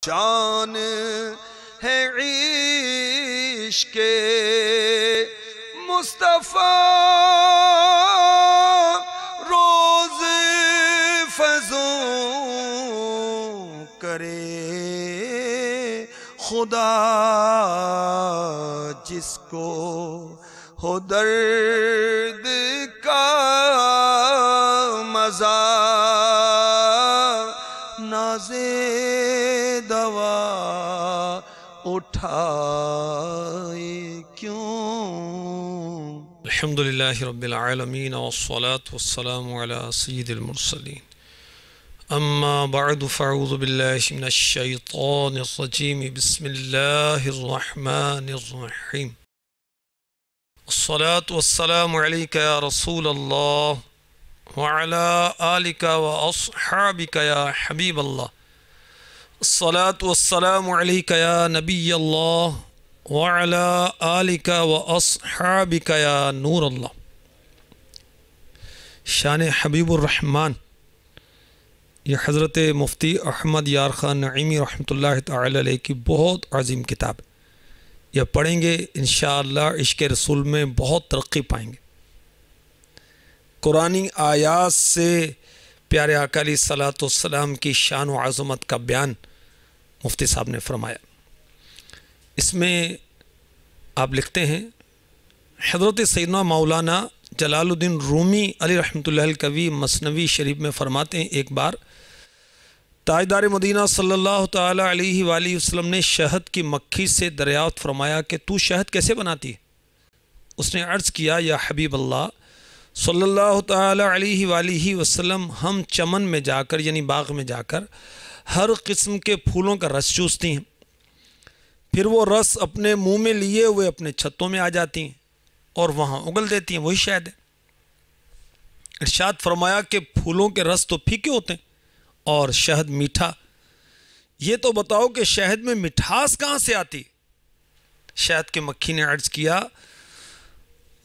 جان ہے عشق مصطفیٰ روز فضوں کرے خدا جس کو ہو درد کا مزہ نازے دوا اٹھائے کیوں۔ الحمدللہ رب العالمین والصلاة والسلام علی سید المرسلین، اما بعد فاعوذ باللہ من الشیطان الرجیم، بسم اللہ الرحمن الرحیم۔ الصلاة والسلام علیک یا رسول اللہ وعلى آلك وأصحابك يا حبيب الله، الصلاة والسلام عليك يا نبي الله وعلى آلك وأصحابك يا نور الله۔ شان حبیب الرحمن، یہ حضرت مفتی احمد یار خان نعیمی رحمۃ اللہ تعالی علیہ کی بہت عظیم کتاب ہے۔ یہ پڑھیں گے انشاءاللہ عشق رسول میں بہت ترقی پائیں گے۔ قرآنی آیات سے پیارے آقا علیہ الصلوۃ والسلام کی شان و عظمت کا بیان مفتی صاحب نے فرمایا۔ اس میں آپ لکھتے ہیں، حضرت سیدنا مولانا جلال الدین رومی علی رحمۃ اللہ الکوی مثنوی شریف میں فرماتے ہیں، ایک بار تاجدار مدینہ صلی اللہ تعالی علیہ وآلہ وسلم نے شہد کی مکھی سے دریافت فرمایا کہ تو شہد کیسے بناتی ہے؟ اس نے عرض کیا، یا حبیب اللہ صلی اللہ تعالی علیہ وآلہ وسلم، ہم چمن میں جا کر یعنی باغ میں جا کر ہر قسم کے پھولوں کا رس چوستی ہیں، پھر وہ رس اپنے منہ میں لیے ہوئے اپنے چھتوں میں آ جاتی ہیں اور وہاں اگل دیتی ہیں، وہی شہد ہے۔ ارشاد فرمایا کہ پھولوں کے رس تو پھیکے ہوتے ہیں اور شہد میٹھا، یہ تو بتاؤ کہ شہد میں مٹھاس کہاں سے آتی؟ شہد کی مکھی نے عرض کیا،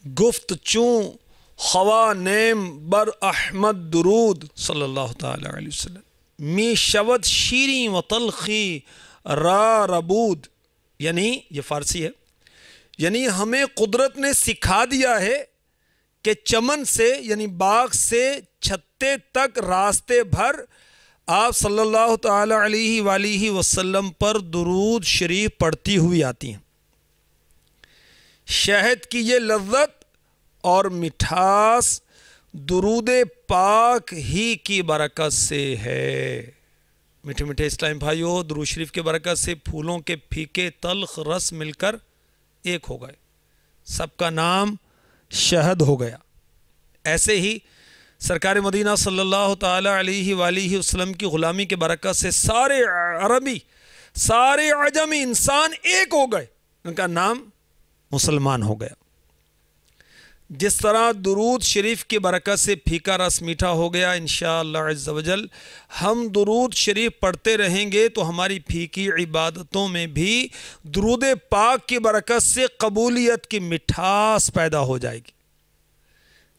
گفت چوں خوا نیم بر احمد درود صلی اللہ تعالی علیہ وسلم، می شود شیریں و تلخی را ربود، یعنی یہ فارسی ہے، یعنی ہمیں قدرت نے سکھا دیا ہے کہ چمن سے یعنی باغ سے چھتے تک راستے بھر آپ صلی اللہ تعالی علیہ وآلہ وسلم پر درود شریف پڑھتی ہوئی آتی ہیں۔ شہد کی یہ لذت اور مٹھاس درود پاک ہی کی برکت سے ہے۔ میٹھے میٹھے اسلام بھائیو، درود شریف کے برکت سے پھولوں کے پھیکے تلخ رس مل کر ایک ہو گئے، سب کا نام شہد ہو گیا۔ ایسے ہی سرکار مدینہ صلی اللہ تعالی علیہ وآلہ وسلم کی غلامی کے برکت سے سارے عربی سارے عجمی انسان ایک ہو گئے، ان کا نام مسلمان ہو گیا۔ جس طرح درود شریف کی برکت سے پھیکا رس میٹھا ہو گیا، انشاءاللہ عز و جل ہم درود شریف پڑھتے رہیں گے تو ہماری پھیکی عبادتوں میں بھی درود پاک کی برکت سے قبولیت کی مٹھاس پیدا ہو جائے گی۔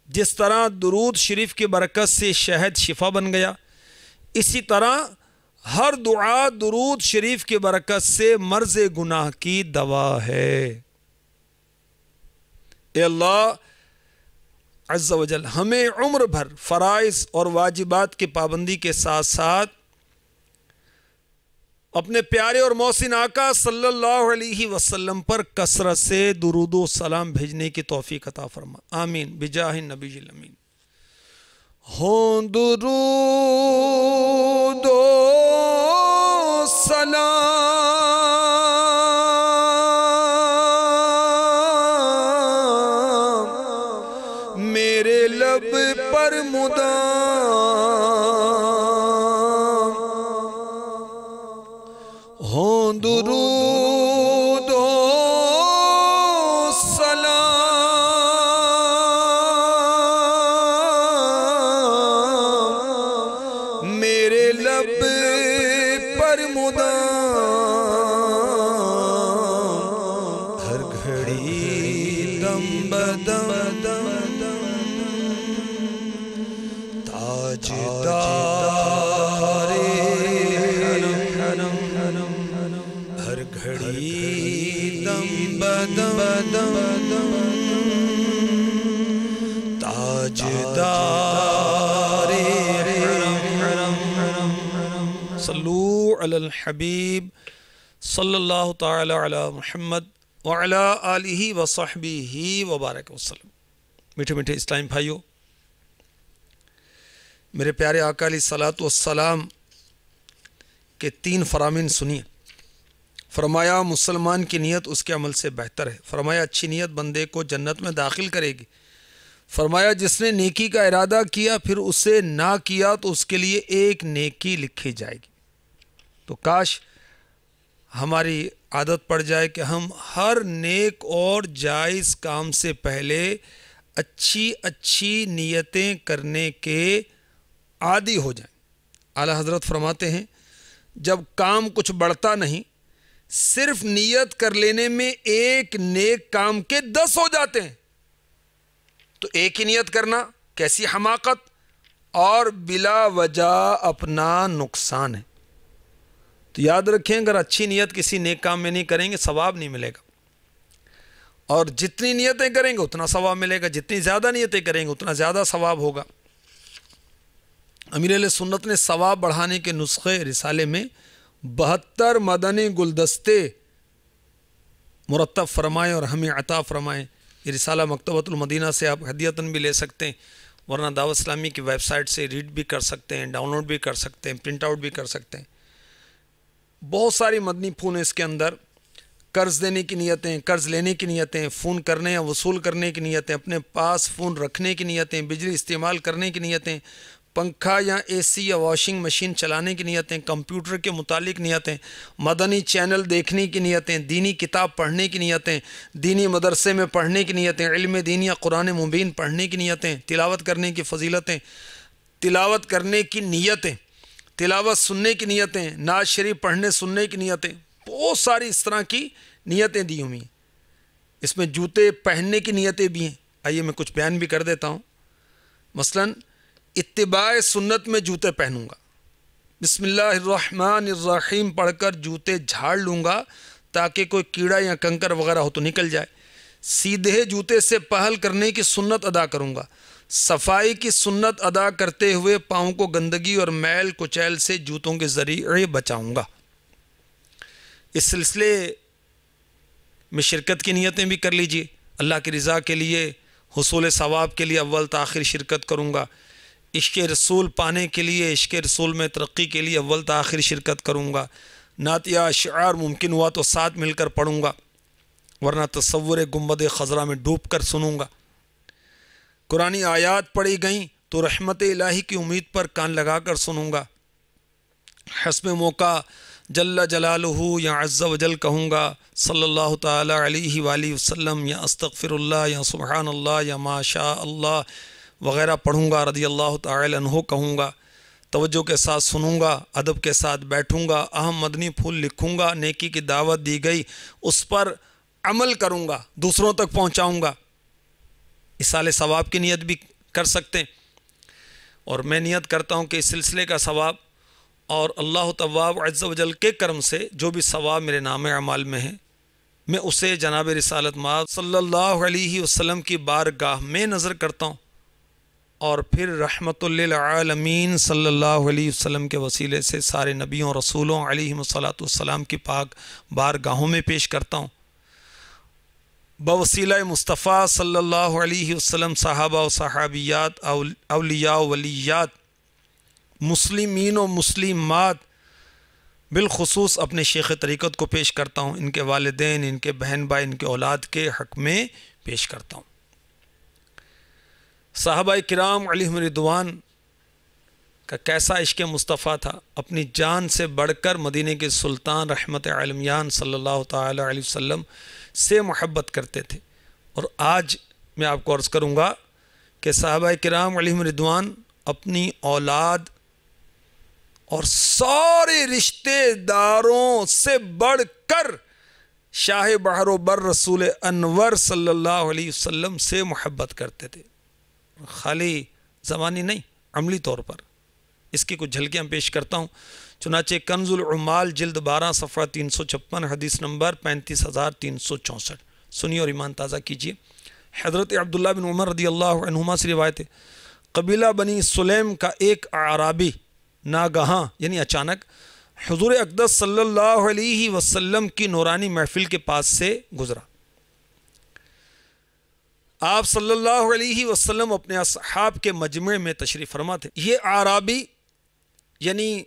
جس طرح درود شریف کی برکت سے شہد شفا بن گیا، اسی طرح ہر دعا درود شریف کی برکت سے مرض گناہ کی دوا ہے۔ اے اللہ عز و جل ہمیں عمر بھر فرائض اور واجبات کی پابندی کے ساتھ ساتھ اپنے پیارے اور محسن آقا صلی اللہ علیہ وسلم پر کثرت سے درود و سلام بھیجنے کی توفیق عطا فرما، آمین بجاہ النبی الامین۔ ہوں درود و سلام میرے لب پر مدام، ہوں درود و سلام میرے لب پر مدام، ہر گھڑی دم بدم تاجدار حرم ہر گھڑی دم بدم تاجدار حرم صلو علی الحبیب صلی اللہ تعالی علی محمد وعلی آلہ وصحبہ وبارک وسلم۔ میٹھے میٹھے اسلام بھائیوں، میرے پیارے آقا علیہ الصلوۃ والسلام کے 3 فرامین سنیے۔ فرمایا مسلمان کی نیت اس کے عمل سے بہتر ہے۔ فرمایا اچھی نیت بندے کو جنت میں داخل کرے گی۔ فرمایا جس نے نیکی کا ارادہ کیا پھر اسے نہ کیا تو اس کے لیے ایک نیکی لکھی جائے گی۔ تو کاش ہماری عادت پڑ جائے کہ ہم ہر نیک اور جائز کام سے پہلے اچھی نیتیں کرنے کے عادی ہو جائیں۔ اعلیٰ حضرت فرماتے ہیں جب کام کچھ بڑھتا نہیں، صرف نیت کر لینے میں ایک نیک کام کے 10 ہو جاتے ہیں۔ تو ایک ہی نیت کرنا کیسی حماقت اور بلا وجہ اپنا نقصان ہے۔ تو یاد رکھیں اگر اچھی نیت کسی نیک کام میں نہیں کریں گے ثواب نہیں ملے گا، اور جتنی نیتیں کریں گے اتنا ثواب ملے گا، جتنی زیادہ نیتیں کریں گے اتنا زیادہ ثواب ہوگا۔ امیر اہل سنت نے ثواب بڑھانے کے نسخے رسالے میں 72 مدنی گلدستے مرتب فرمائے اور ہمیں عطا فرمائے۔ یہ رسالہ مکتبۃ المدینہ سے آپ ہدیتاً بھی لے سکتے ہیں، ورنہ دعوت اسلامی کی ویب سائٹ سے ریڈ بھی کر سکتے ہیں، ڈاؤن لوڈ بھی کر سکتے ہیں، پرنٹ آؤٹ بھی کر سکتے ہیں۔ بہت ساری مدنی پھول ہیں اس کے اندر، قرض دینے کی نیتیں، قرض لینے کی نیتیں، فون کرنے یا وصول کرنے کی نیتیں، اپنے پاس فون رکھنے کی نیتیں، بجلی استعمال کرنے کی نیتیں، پنکھا یا اے سی یا واشنگ مشین چلانے کی نیتیں، کمپیوٹر کے متعلق نیتیں، مدنی چینل دیکھنے کی نیتیں، دینی کتاب پڑھنے کی نیتیں، دینی مدرسے میں پڑھنے کی نیتیں، علم دین یا قرآن مبین پڑھنے کی نیتیں، تلاوت کرنے کی فضیلتیں، تلاوت کرنے کی نیتیں، تلاوت سننے کی نیتیں، نعت شریف پڑھنے سننے کی نیتیں، بہت ساری اس طرح کی نیتیں دی ہوئی ہیں۔ اس میں جوتے پہننے کی نیتیں بھی ہیں، آئیے میں کچھ بیان بھی کر دیتا ہوں۔ مثلاً اتباع سنت میں جوتے پہنوں گا، بسم اللہ الرحمن الرحیم پڑھ کر جوتے جھاڑ لوں گا تاکہ کوئی کیڑا یا کنکر وغیرہ ہو تو نکل جائے۔ سیدھے جوتے سے پہل کرنے کی سنت ادا کروں گا۔ صفائی کی سنت ادا کرتے ہوئے پاؤں کو گندگی اور میل کچیل سے جوتوں کے ذریعے بچاؤں گا۔ اس سلسلے میں شرکت کی نیتیں بھی کر لیجئے۔ اللہ کی رضا کے لیے، حصول ثواب کے لیے اول تاخیر شرکت کروں گا۔ عشق رسول پانے کے لیے، عشق رسول میں ترقی کے لیے اول تاخیر شرکت کروں گا۔ نعت یا اشعار ممکن ہوا تو ساتھ مل کر پڑھوں گا، ورنہ تصور گنبد خضرا میں ڈوب کر سنوں گا۔ قرآنی آیات پڑھی گئیں تو رحمت الہی کی امید پر کان لگا کر سنوں گا۔ حسب موقع جل جلالہ یا عز و جل کہوں گا، صلی اللہ تعالی علیہ وآلہ وسلم، یا استغفر اللہ، یا سبحان اللہ، یا ما شاء اللہ وغیرہ پڑھوں گا۔ رضی اللہ تعالی عنہ کہوں گا، توجہ کے ساتھ سنوں گا، ادب کے ساتھ بیٹھوں گا، اہم مدنی پھول لکھوں گا، نیکی کی دعوت دی گئی اس پر عمل کروں گا، دوسروں تک پہنچاؤں گا۔ اصال ثواب کی نیت بھی کر سکتے ہیں، اور میں نیت کرتا ہوں کہ اس سلسلے کا ثواب اور اللہ تواب عز و جل کے کرم سے جو بھی ثواب میرے نام اعمال میں ہے، میں اسے جناب رسالت مآب صلی اللہ علیہ وسلم کی بارگاہ میں نظر کرتا ہوں، اور پھر رحمت للعالمین صلی اللہ علیہ وسلم کے وسیلے سے سارے نبیوں رسولوں علیہم الصلاۃ والسلام کی پاک بارگاہوں میں پیش کرتا ہوں۔ بوسیلہ مصطفیٰ صلی اللہ علیہ وسلم صحابہ و صحابیات، اولیاء و ولیات، مسلمین و مسلمات، بالخصوص اپنے شیخ طریقت کو پیش کرتا ہوں، ان کے والدین، ان کے بہن بھائی، ان کے اولاد کے حق میں پیش کرتا ہوں۔ صحابہ کرام علیہم رضوان کا کیسا عشق مصطفیٰ تھا، اپنی جان سے بڑھ کر مدینہ کے سلطان رحمت عالمیان صلی اللہ تعالی علیہ وسلم سے محبت کرتے تھے۔ اور آج میں آپ کو عرض کروں گا کہ صحابہ کرام علیہم رضوان اپنی اولاد اور سارے رشتہ داروں سے بڑھ کر شاہ بحر و بر رسول انور صلی اللہ علیہ وسلم سے محبت کرتے تھے، خالی زبانی نہیں، عملی طور پر۔ اس کی کچھ جھلکیاں پیش کرتا ہوں۔ چنانچہ کنز العمال جلد 12 صفحہ 356 حدیث نمبر 35,364. سنیے اور ایمان تازہ کیجیے. حضرت عبداللہ بن عمر رضی اللہ عنہما سے روایت ہے، قبیلہ بنی سلیم کا ایک اعرابی ناگہاں یعنی اچانک حضور اقدس صلی اللہ علیہ وسلم کی نورانی محفل کے پاس سے گزرا. آپ صلی اللہ علیہ وسلم اپنے اصحاب کے مجمع میں تشریف فرما تھے. یہ اعرابی یعنی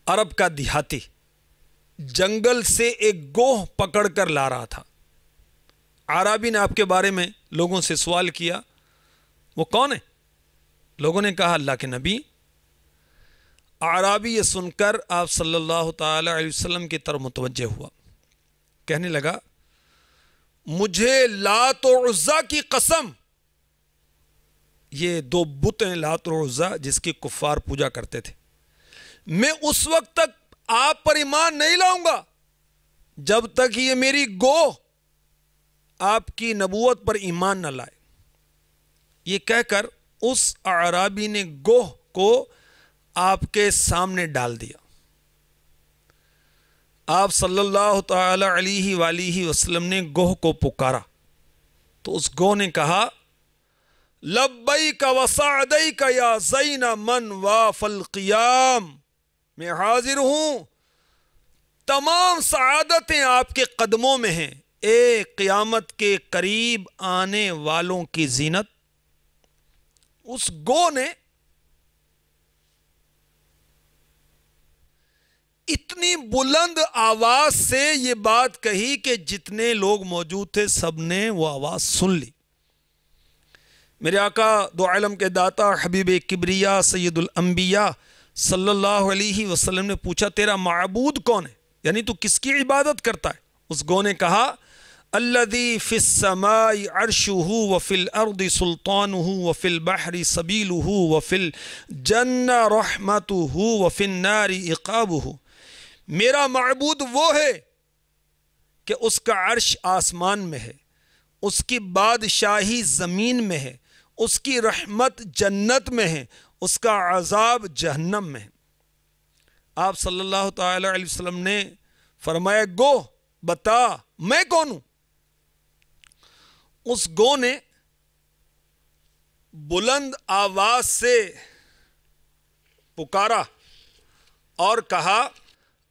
عرب کا دیہاتی جنگل سے ایک گوہ پکڑ کر لا رہا تھا. اعرابی نے آپ کے بارے میں لوگوں سے سوال کیا، وہ کون ہے؟ لوگوں نے کہا اللہ کے نبی. اعرابی یہ سن کر آپ صلی اللہ تعالی علیہ وسلم کی طرف متوجہ ہوا، کہنے لگا مجھے لات و عزا کی قسم، یہ دو بت ہیں لات و عزا جس کی کفار پوجا کرتے تھے، میں اس وقت تک آپ پر ایمان نہیں لاؤں گا جب تک یہ میری گوہ آپ کی نبوت پر ایمان نہ لائے. یہ کہہ کر اس اعرابی نے گوہ کو آپ کے سامنے ڈال دیا. آپ صلی اللہ تعالی علیہ وآلہ وسلم نے گوہ کو پکارا تو اس گوہ نے کہا لبیک وسعدیک یا زین من واف القیام، میں حاضر ہوں، تمام سعادتیں آپ کے قدموں میں ہیں، اے قیامت کے قریب آنے والوں کی زینت. اس گوہ نے اتنی بلند آواز سے یہ بات کہی کہ جتنے لوگ موجود تھے سب نے وہ آواز سن لی. میرے آقا دو عالم کے داتا حبیب کبریا سید الانبیاء صلی اللہ علیہ وسلم نے پوچھا تیرا معبود کون ہے، یعنی تو کس کی عبادت کرتا ہے؟ اس گوہ نے کہا الذی فی السماء عرشہ وفی الارض سلطانہ وفی البحر سبیلہ وفی الجنہ رحمتہ وفی النار عقابہ. میرا معبود وہ ہے کہ اس کا عرش آسمان میں ہے، اس کی بادشاہی زمین میں ہے، اس کی رحمت جنت میں ہے، اس کا عذاب جہنم میں ہے. آپ صلی اللہ تعالی علیہ وسلم نے فرمایا گو بتا میں کون ہوں؟ اس گو نے بلند آواز سے پکارا اور کہا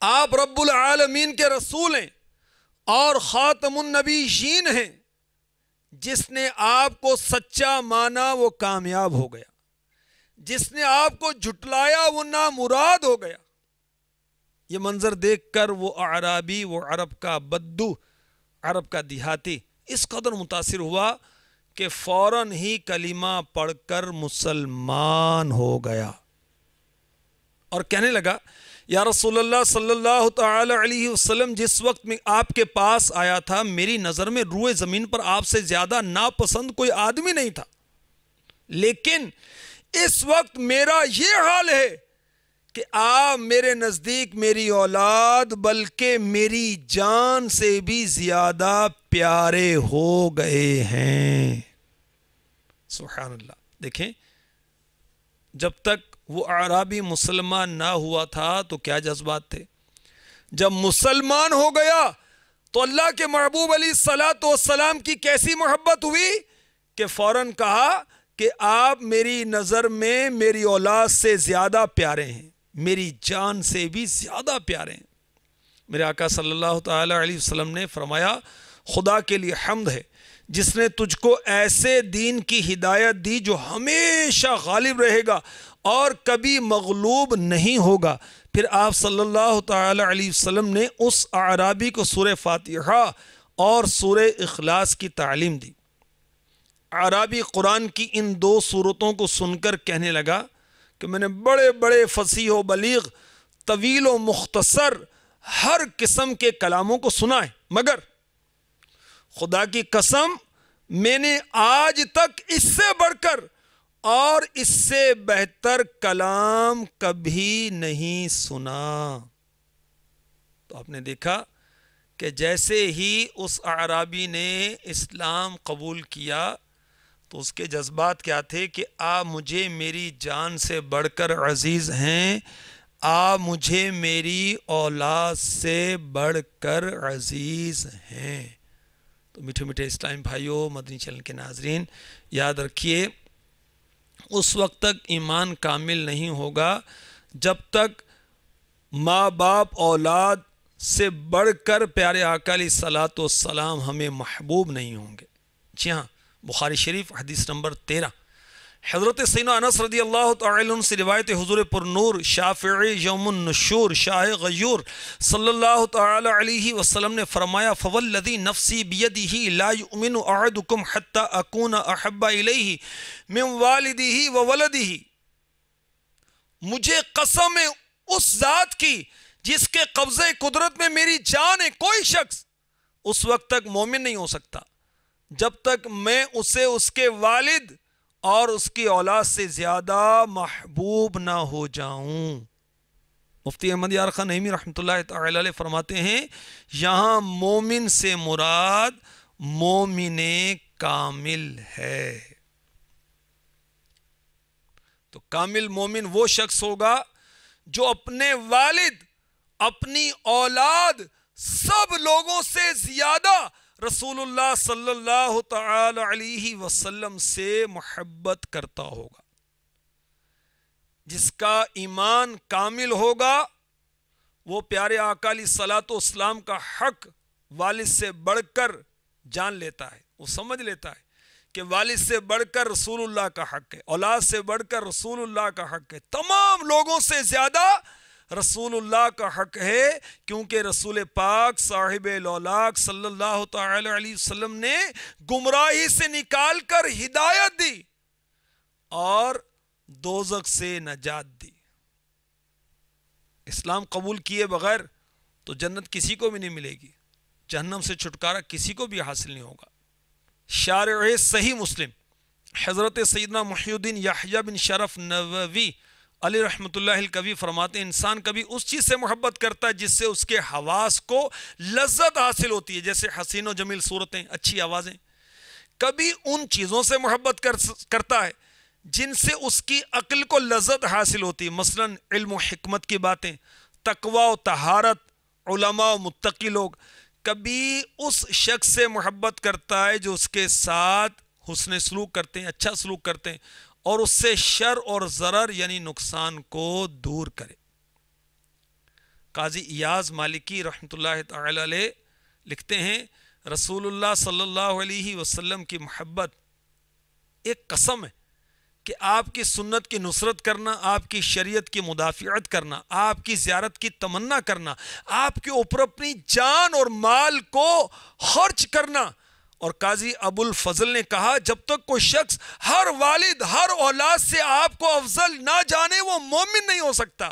آپ رب العالمین کے رسول ہیں اور خاتم النبیین ہیں. جس نے آپ کو سچا مانا وہ کامیاب ہو گیا، جس نے آپ کو جھٹلایا وہ نامراد ہو گیا. یہ منظر دیکھ کر وہ اعرابی، وہ عرب کا بدو، عرب کا دیہاتی اس قدر متاثر ہوا کہ فوراً ہی کلمہ پڑھ کر مسلمان ہو گیا اور کہنے لگا یا رسول اللہ صلی اللہ تعالی علیہ وسلم، جس وقت میں آپ کے پاس آیا تھا میری نظر میں روئے زمین پر آپ سے زیادہ ناپسند کوئی آدمی نہیں تھا، لیکن اس وقت میرا یہ حال ہے کہ آپ میرے نزدیک میری اولاد بلکہ میری جان سے بھی زیادہ پیارے ہو گئے ہیں. سبحان اللہ. دیکھیں جب تک وہ اعرابی مسلمان نہ ہوا تھا تو کیا جذبات تھے، جب مسلمان ہو گیا تو اللہ کے محبوب علیہ الصلاۃ والسلام کی کیسی محبت ہوئی کہ فوراً کہا کہ آپ میری نظر میں میری اولاد سے زیادہ پیارے ہیں، میری جان سے بھی زیادہ پیارے ہیں. میرے آقا صلی اللہ تعالی علیہ وسلم نے فرمایا خدا کے لیے حمد ہے جس نے تجھ کو ایسے دین کی ہدایت دی جو ہمیشہ غالب رہے گا اور کبھی مغلوب نہیں ہوگا. پھر آپ صلی اللہ تعالی علیہ وسلم نے اس اعرابی کو سورہ فاتحہ اور سورہ اخلاص کی تعلیم دی. اعرابی قرآن کی ان دو صورتوں کو سن کر کہنے لگا کہ میں نے بڑے بڑے فصیح و بلیغ، طویل و مختصر ہر قسم کے کلاموں کو سنا ہے، مگر خدا کی قسم میں نے آج تک اس سے بڑھ کر اور اس سے بہتر کلام کبھی نہیں سنا. تو آپ نے دیکھا کہ جیسے ہی اس اعرابی نے اسلام قبول کیا تو اس کے جذبات کیا تھے کہ آپ مجھے میری جان سے بڑھ کر عزیز ہیں، آپ مجھے میری اولاد سے بڑھ کر عزیز ہیں۔ تو میٹھے میٹھے اسلام بھائیوں، مدنی چینل کے ناظرین، یاد رکھیے اس وقت تک ایمان کامل نہیں ہوگا جب تک ماں باپ اولاد سے بڑھ کر پیارے آقا علیہ الصلوۃ والسلام ہمیں محبوب نہیں ہوں گے۔ جی ہاں، بخاری شریف حدیث نمبر 13، حضرت سیدنا انس رضی اللہ تعالی عنہ سے روایت حضور پر نور شافعی یوم النشور شاہ غیور صلی اللہ تعالی علیہ وسلم نے فرمایا فوالذی نفسی بیدہ لا یؤمن احدکم حتی اکون احب الیہ من والدہ وولدہ، مجھے قسم ہے اس ذات کی جس کے قبضے قدرت میں میری جان ہے، کوئی شخص اس وقت تک مومن نہیں ہو سکتا جب تک میں اسے اس کے والد اور اس کی اولاد سے زیادہ محبوب نہ ہو جاؤں۔ مفتی احمد یار خان نعیمی رحمۃ اللہ تعالی علیہ فرماتے ہیں یہاں مومن سے مراد مومن کامل ہے۔ تو کامل مومن وہ شخص ہوگا جو اپنے والد، اپنی اولاد، سب لوگوں سے زیادہ رسول اللہ صلی اللہ تعالی علیہ وسلم سے محبت کرتا ہوگا۔ جس کا ایمان کامل ہوگا وہ پیارے آقا علیہ الصلوۃ والسلام کا حق والد سے بڑھ کر جان لیتا ہے، وہ سمجھ لیتا ہے کہ والد سے بڑھ کر رسول اللہ کا حق ہے، اولاد سے بڑھ کر رسول اللہ کا حق ہے، تمام لوگوں سے زیادہ رسول اللہ کا حق ہے، کیونکہ رسول پاک صاحب لولاک صلی اللہ تعالی علیہ وسلم نے گمراہی سے نکال کر ہدایت دی اور دوزخ سے نجات دی۔ اسلام قبول کیے بغیر تو جنت کسی کو بھی نہیں ملے گی، جہنم سے چھٹکارا کسی کو بھی حاصل نہیں ہوگا۔ شارع صحیح مسلم حضرت سیدنا محی الدین یحییٰ بن شرف نووی علی رحمۃ اللہ الکوی فرماتے ہیں انسان کبھی اس چیز سے محبت کرتا ہے جس سے اس کے حواس کو لذت حاصل ہوتی ہے، جیسے حسین و جمیل صورتیں، اچھی آوازیں۔ کبھی ان چیزوں سے محبت کرتا ہے جن سے اس کی عقل کو لذت حاصل ہوتی ہے، مثلا علم و حکمت کی باتیں، تقوی و طہارت، علماء و متقی لوگ۔ کبھی اس شخص سے محبت کرتا ہے جو اس کے ساتھ حسن سلوک کرتے ہیں، اچھا سلوک کرتے ہیں اور اس سے شر اور ضرر یعنی نقصان کو دور کرے۔ قاضی ایاز مالکی رحمۃ اللہ تعالی علیہ لکھتے ہیں رسول اللہ صلی اللہ علیہ وسلم کی محبت ایک قسم ہے کہ آپ کی سنت کی نصرت کرنا، آپ کی شریعت کی مدافعت کرنا، آپ کی زیارت کی تمنا کرنا، آپ کے اوپر اپنی جان اور مال کو خرچ کرنا۔ اور قاضی ابو الفضل نے کہا جب تک کوئی شخص ہر والد، ہر اولاد سے آپ کو افضل نہ جانے وہ مومن نہیں ہو سکتا،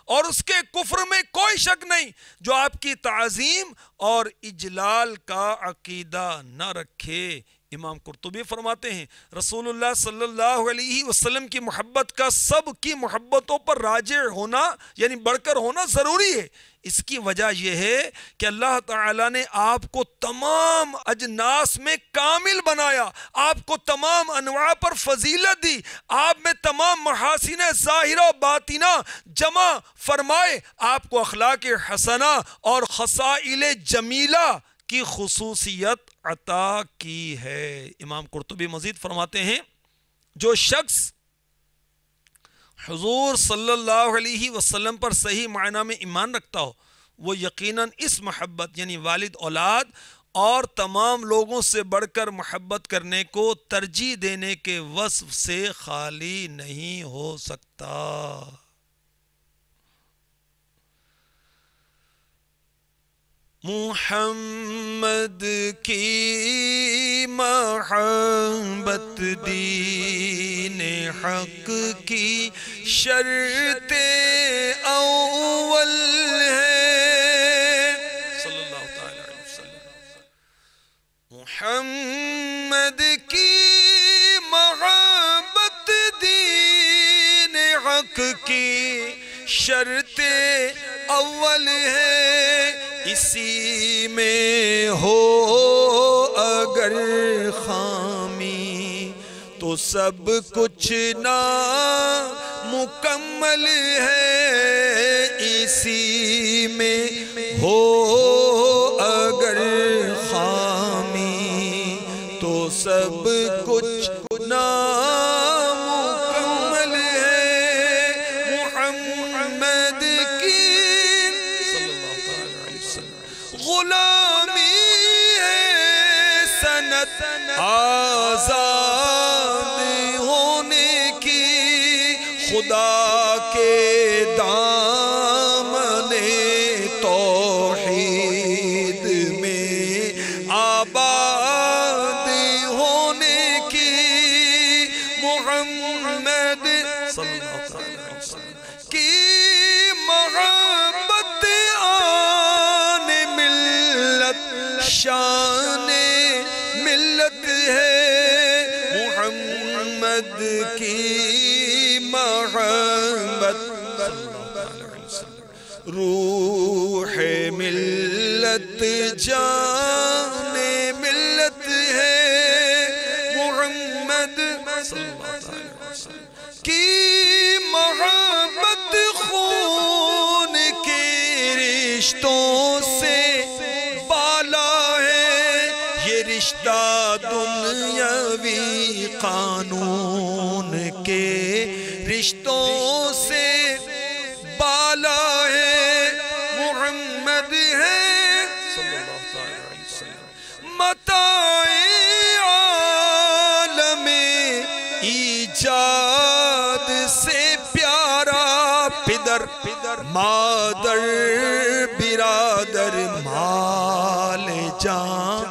اور اس کے کفر میں کوئی شک نہیں جو آپ کی تعظیم اور اجلال کا عقیدہ نہ رکھے۔ امام قرطبی فرماتے ہیں رسول اللہ صلی اللہ علیہ وسلم کی محبت کا سب کی محبتوں پر راجع ہونا یعنی بڑھ کر ہونا ضروری ہے۔ اس کی وجہ یہ ہے کہ اللہ تعالیٰ نے آپ کو تمام اجناس میں کامل بنایا، آپ کو تمام انواع پر فضیلت دی، آپ میں تمام محاسن ظاہرہ و باطنہ جمع فرمائے، آپ کو اخلاق حسنہ اور خصائل جمیلہ کی خصوصیت عطا کی ہے۔ امام قرطبی مزید فرماتے ہیں جو شخص حضور صلی اللہ علیہ وسلم پر صحیح معنی میں ایمان رکھتا ہو وہ یقیناً اس محبت یعنی والد، اولاد اور تمام لوگوں سے بڑھ کر محبت کرنے کو ترجیح دینے کے وصف سے خالی نہیں ہو سکتا۔ محمد کی محبت دین حق کی شرط اول ہے، صلی اللہ تعالی علیہ وسلم۔ محمد کی محبت دین حق کی شرط اول ہے، اسی میں ہو اگر خامی تو سب کچھ نامکمل ہے، کسی میں ہو اگر خامی تو سب کچھ نامکمل ہے محمد کی غلامی ہے سنت آزاد ہونے کی خدا کے دامن توحید میں آباد ہونے کی محمد کی محبت آن ملت شان ملت ہے محمد کی محبت روح ملت جان ملت ہے محمد کی محبت خون کے رشتوں سے بالا ہے یہ رشتہ دنیاوی قانون کے رشتوں سے بالا ہے محمد ہے متاع عالم ایجاد سے پیارا پدر مادر برادر مال جان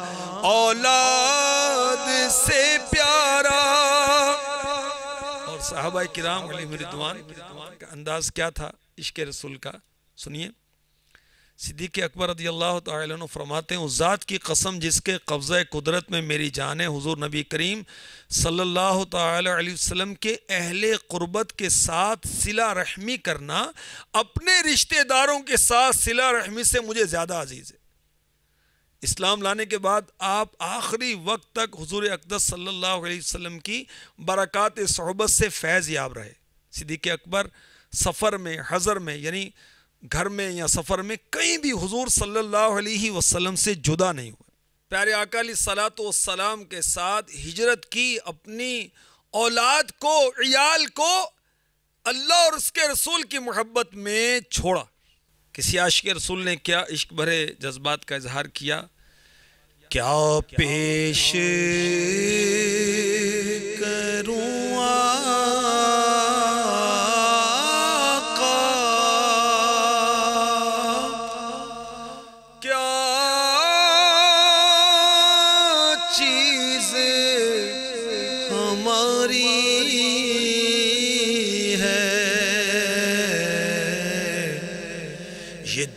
اولاد سے پیارا. اور صحابہ کرام علیہم رضوان کا انداز کیا تھا عشق رسول کا؟ سنیے. صدیق اکبر رضی اللہ تعالیٰ عنہ فرماتے ہیں اس ذات کی قسم جس کے قبضہ قدرت میں میری جان ہے حضور نبی کریم صلی اللہ تعالیٰ علیہ وسلم کے اہل قربت کے ساتھ صلہ رحمی کرنا اپنے رشتہ داروں کے ساتھ صلہ رحمی سے مجھے زیادہ عزیز ہے. اسلام لانے کے بعد آپ آخری وقت تک حضور اقدس صلی اللہ علیہ وسلم کی برکات صحبت سے فیض یاب رہے. صدیق اکبر سفر میں حضر میں یعنی گھر میں یا سفر میں کہیں بھی حضور صلی اللہ علیہ وسلم سے جدا نہیں ہوئے. پیارے آقا علیہ الصلوۃ والسلام کے ساتھ ہجرت کی اپنی اولاد کو عیال کو اللہ اور اس کے رسول کی محبت میں چھوڑا. کسی عاشق رسول نے کیا عشق بھرے جذبات کا اظہار کیا. کیا پیش کروں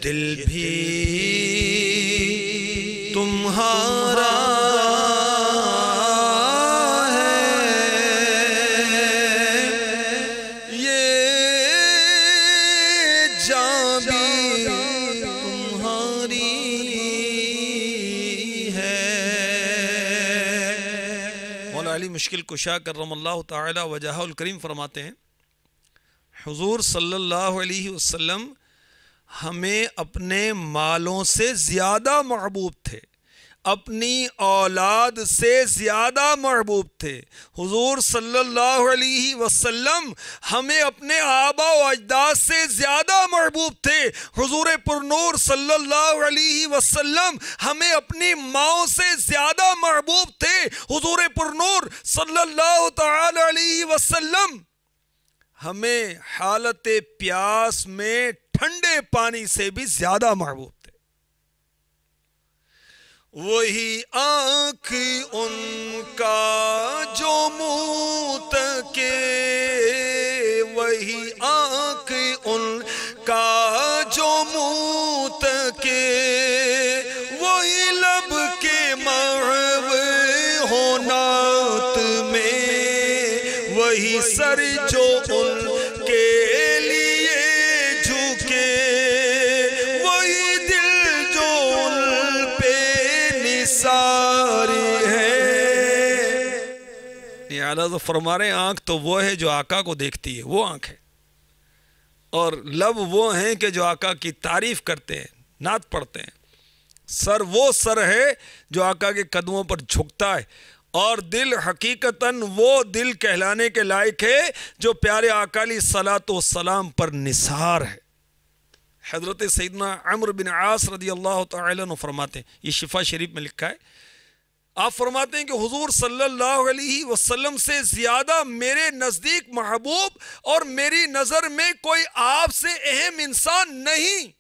دل بھی تمہارا ہے یہ جان بھی تمہاری ہے. مولا علی مشکل کشا کرم اللہ تعالی وجہہ الکریم فرماتے ہیں حضور صلی اللہ علیہ وسلم ہمیں اپنے مالوں سے زیادہ محبوب تھے اپنی اولاد سے زیادہ محبوب تھے. حضور صلی اللہ علیہ وسلم ہمیں اپنے آبا و اجداد سے زیادہ محبوب تھے. حضور پرنور صلی اللہ علیہ وسلم ہمیں اپنی ماؤں سے زیادہ محبوب تھے. حضور پرنور صلی اللہ تعالی علیہ وسلم ہمیں حالت پیاس میں ٹھنڈے پانی سے بھی زیادہ محبوب تھے. وہی آنکھ ان کا جو منہ تکے وہی آنکھ ان کا جو منہ تکے وہی لب کے محو ہونات میں وہی سر جو ان کے فرما رہے ہیں آنکھ تو وہ ہے جو آقا کو دیکھتی ہے وہ آنکھ ہے. اور لب وہ ہیں کہ جو آقا کی تعریف کرتے ہیں، نعت پڑھتے ہیں، سر وہ سر ہے جو آقا کے قدموں پر جھکتا ہے، اور دل حقیقتاً وہ دل کہلانے کے لائق ہے جو پیارے آقا علیہ الصلوۃ والسلام پر نثار ہے۔ حضرت سیدنا عمرو بن عاص رضی اللہ تعالیٰ عنہ فرماتے ہیں، یہ شفا شریف میں لکھا ہے، آپ فرماتے ہیں کہ حضور صلی اللہ علیہ وسلم سے زیادہ میرے نزدیک محبوب اور میری نظر میں کوئی آپ سے اہم انسان نہیں،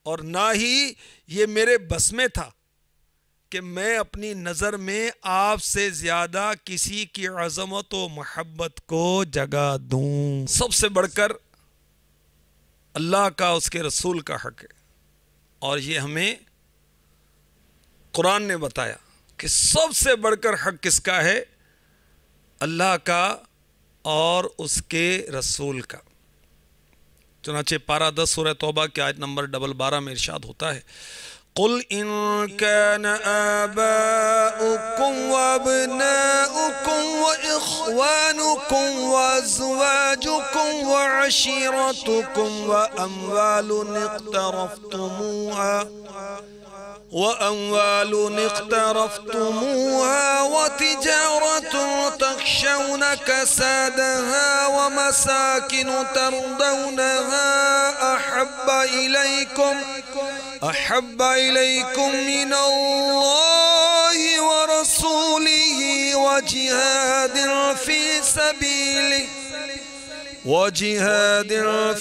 اور نہ ہی یہ میرے بس میں تھا کہ میں اپنی نظر میں آپ سے زیادہ کسی کی عظمت و محبت کو جگہ دوں۔ سب سے بڑھ کر اللہ کا، اس کے رسول کا حق ہے، اور یہ ہمیں قرآن نے بتایا کہ سب سے بڑھ کر حق کس کا ہے؟ اللہ کا اور اس کے رسول کا۔ چنانچہ پارہ 10 سورہ توبہ کی آیت نمبر 12 میں ارشاد ہوتا ہے، قُلْ إِن كَانَ آبَاؤُكُمْ وَأَبْنَاؤُكُمْ وَإِخْوَانُكُمْ وَأَزْوَاجُكُمْ وَعَشِيرَتُكُمْ وَأَمْوَالٌ اقْتَرَفْتُمُوهَا وَتِجَارَةٌ تَخْشَوْنَ كَسَادَهَا وَمَسَاكِنُ تَرْضَوْنَهَا أَحَبَّ إِلَيْكُمْ مِنَ اللَّهِ وَرَسُولِهِ وَجِهَادٍ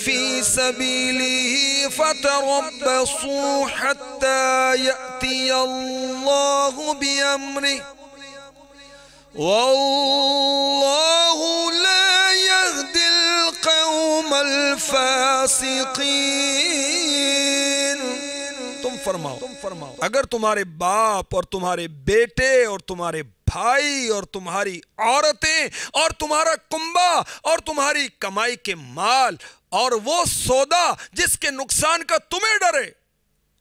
فِي سَبِيلِهِ فَتَرَبَّصُوا حَتَّى يَأْتِيَ اللَّهُ بِأَمْرِهِ وَاللَّهُ لَا يَهْدِي الْقَوْمَ الْفَاسِقِينَ۔ تم فرماؤ اگر تمہارے باپ اور تمہارے بیٹے اور تمہارے بھائی اور تمہاری عورتیں اور تمہارا کنبہ اور تمہاری کمائی کے مال اور وہ سودا جس کے نقصان کا تمہیں ڈر ہے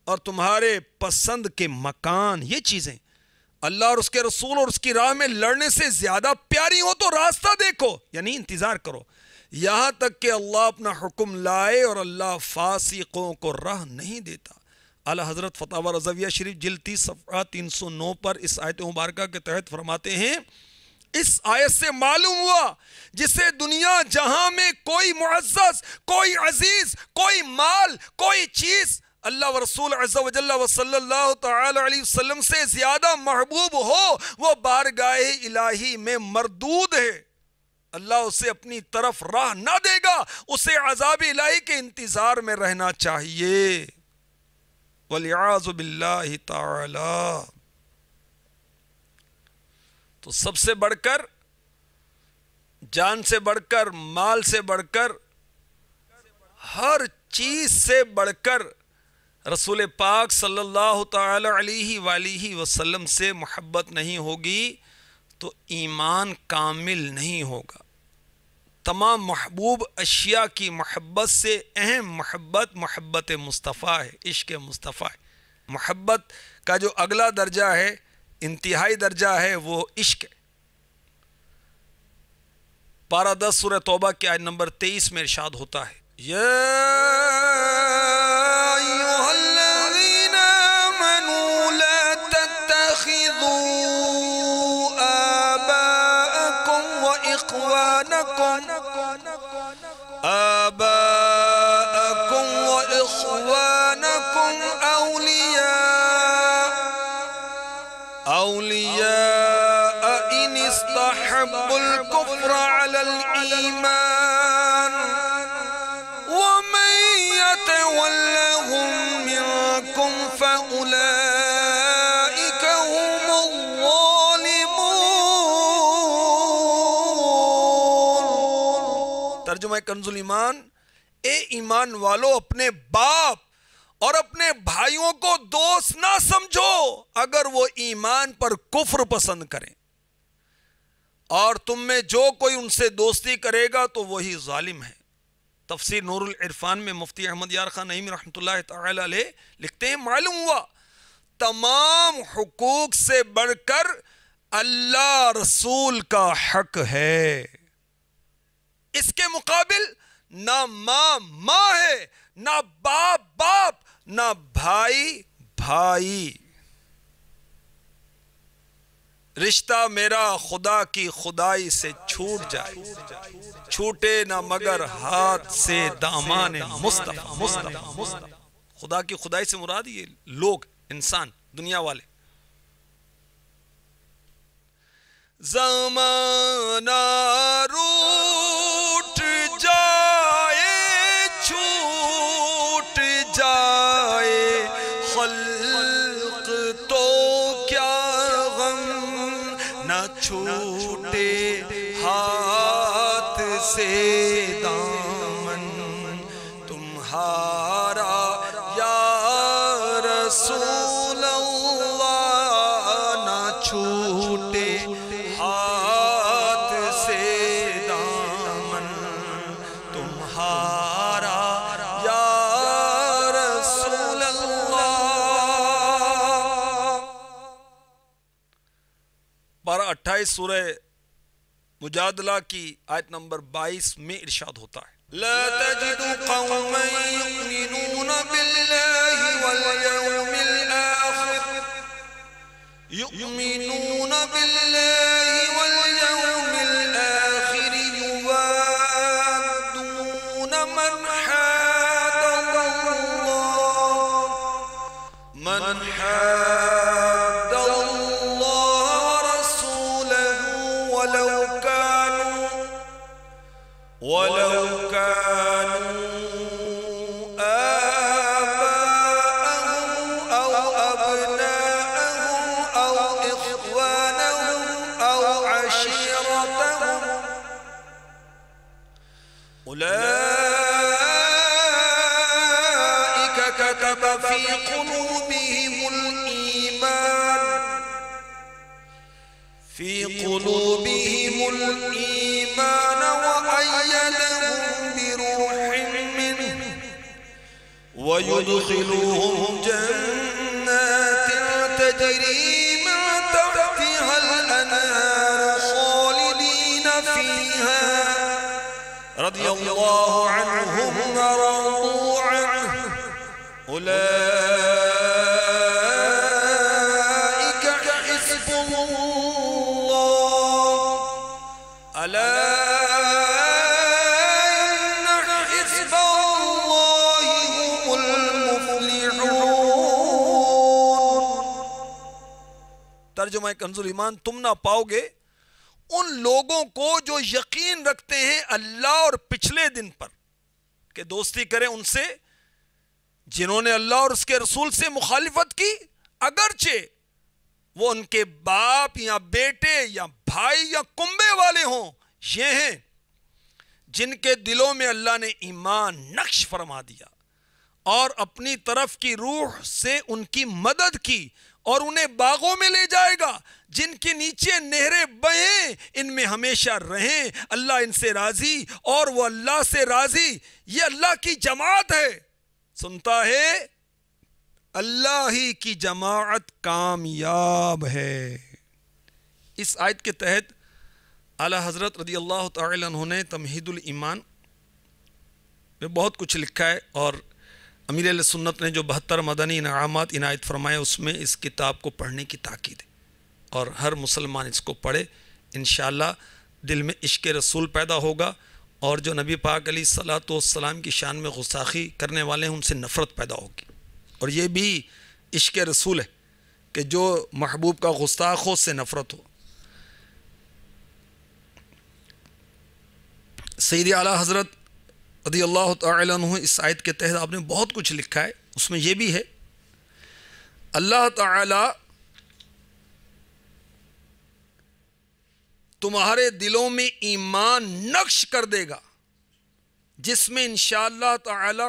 اور تمہارے پسند کے مکان، یہ چیزیں اللہ اور اس کے رسول اور اس کی راہ میں لڑنے سے زیادہ پیاری ہو تو راستہ دیکھو، یعنی انتظار کرو یہاں تک کہ اللہ اپنا حکم لائے، اور اللہ فاسقوں کو راہ نہیں دیتا۔ اعلیٰ حضرت فتاوی رضویہ شریف جلد 30 صفحہ 309 پر اس آیت مبارکہ کے تحت فرماتے ہیں، اس آیت سے معلوم ہوا جسے دنیا جہاں میں کوئی معزز، کوئی عزیز، کوئی مال، کوئی چیز اللہ و رسول عز و جل و صلی اللہ تعالی علیہ وسلم سے زیادہ محبوب ہو، وہ بارگاہ الہی میں مردود ہے، اللہ اسے اپنی طرف راہ نہ دے گا، اسے عذاب الہی کے انتظار میں رہنا چاہیے، وَلِعَاذُ بِاللَّهِ تَعَالَى۔ تو سب سے بڑھ کر، جان سے بڑھ کر، مال سے بڑھ کر، ہر چیز سے بڑھ کر رسول پاک صلی اللہ تعالی علیہ وآلہ وسلم سے محبت نہیں ہوگی تو ایمان کامل نہیں ہوگا۔ تمام محبوب اشیاء کی محبت سے اہم محبت محبت مصطفیٰ ہے، عشق مصطفیٰ ہے۔ محبت کا جو اگلا درجہ ہے، انتہائی درجہ ہے، وہ عشق ہے۔ پارہ 10 سورہ توبہ کی آیت نمبر 23 میں ارشاد ہوتا ہے، آباءكم وإخوانكم أولياء إن استحبوا الكفر على الإيمان ومن يتولهم منكم فأولئك هم الظالمون۔ ترجمہ کنز الایمان، اے ایمان والو اپنے باپ اور اپنے بھائیوں کو دوست نہ سمجھو اگر وہ ایمان پر کفر پسند کریں، اور تم میں جو کوئی ان سے دوستی کرے گا تو وہی ظالم ہے۔ تفسیر نور العرفان میں مفتی احمد یار خان نعیمی رحمۃ اللہ تعالی علیہ لکھتے ہیں، معلوم ہوا تمام حقوق سے بڑھ کر اللہ رسول کا حق ہے، اس کے مقابل نہ ماں ماں ہے، نہ باپ باپ، نہ بھائی بھائی۔ رشتہ میرا خدا کی خدائی سے چھوٹ جائے، چھوٹے نہ مگر ہاتھ سے دامان مصطفیٰ۔ خدا کی خدائی سے مراد یہ لوگ، انسان، دنیا والے۔ زمانہ روٹ جائے چھوٹ جائے خلق تو کیا غم، نہ چھوٹے ہاتھ سے دامن تمہارا یا رسول اللہ، نہ چھوٹے ہاتھ سے دامن تمہارا یا رسول اللہ۔ پارہ 28 سورہ مجادلہ کی آیت نمبر 22 میں ارشاد ہوتا ہے، لا تجد قوما يؤمنون بالله واليوم الآخر، يؤمنون بالله واليوم الآخر يوادون من حاد الله ورسوله ولو كانوا آباءهم أو أبناءهم أو إخوانهم أو عشيرتهم أولئك كتب في قلوبهم الإيمان وأيدهم بروح منه ويدخلهم جنات تجري من تحتها الأنهار خالدين فيها رضي الله عنهم ورضوا عنه أولئك حزب الله ألا إن حزب الله هم المفلحون۔ ترجمہ کنز الایمان، تم نہ پاؤ گے ان لوگوں کو جو یقین رکھتے ہیں اللہ اور پچھلے دن پر کہ دوستی کریں ان سے جنہوں نے اللہ اور اس کے رسول سے مخالفت کی، اگرچہ وہ ان کے باپ یا بیٹے یا بھائی یا کنبے والے ہوں۔ یہ ہیں جن کے دلوں میں اللہ نے ایمان نقش فرما دیا اور اپنی طرف کی روح سے ان کی مدد کی، اور انہیں باغوں میں لے جائے گا جن کے نیچے نہریں بہیں، ان میں ہمیشہ رہیں، اللہ ان سے راضی اور وہ اللہ سے راضی۔ یہ اللہ کی جماعت ہے، سنتا ہے اللہ ہی کی جماعت کامیاب ہے۔ اس آیت کے تحت اعلیٰ حضرت رضی اللہ تعالی عنہ نے تمہید الایمان میں بہت کچھ لکھا ہے، اور امیر اہل سنت نے جو 72 مدنی انعامات عنایت فرمائے اس میں اس کتاب کو پڑھنے کی تاکید ہے، اور ہر مسلمان اس کو پڑھے، انشاءاللہ دل میں عشق رسول پیدا ہوگا، اور جو نبی پاک علیہ الصلوۃ والسلام کی شان میں گستاخی کرنے والے ہیں ان سے نفرت پیدا ہوگی۔ اور یہ بھی عشق رسول ہے کہ جو محبوب کا گستاخ ہو اس سے نفرت ہو۔ سیدی اعلیٰ حضرت رضی اللہ تعالی عنہ اس آیت کے تحت آپ نے بہت کچھ لکھا ہے، اس میں یہ بھی ہے اللہ تعالی تمہارے دلوں میں ایمان نقش کر دے گا جس میں انشاءاللہ تعالی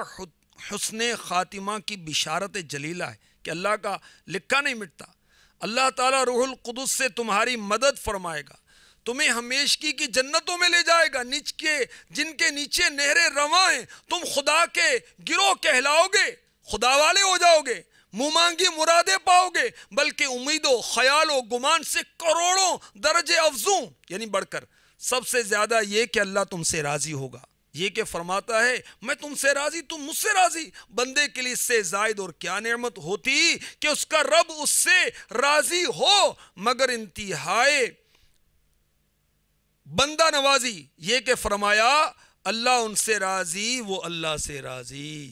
حسن خاتمہ کی بشارت جلیلہ ہے کہ اللہ کا لکھا نہیں مٹتا۔ اللہ تعالی روح القدس سے تمہاری مدد فرمائے گا، تمہیں ہمیشگی کی جنتوں میں لے جائے گا جن کے نیچے نہریں رواں ہیں، تم خدا کے گروہ کہلاؤ گے، خدا والے ہو جاؤ گے، منہ مانگی مرادیں پاؤ گے، بلکہ امید و خیال و گمان سے کروڑوں درجے افزوں، یعنی بڑھ کر سب سے زیادہ یہ کہ اللہ تم سے راضی ہوگا۔ یہ کہ فرماتا ہے میں تم سے راضی تم مجھ سے راضی. بندے کے لیے اس سے زائد اور کیا نعمت ہوتی کہ اس کا رب اس سے راضی ہو، مگر انتہائے بندہ نوازی. یہ کہ فرمایا اللہ ان سے راضی وہ اللہ سے راضی.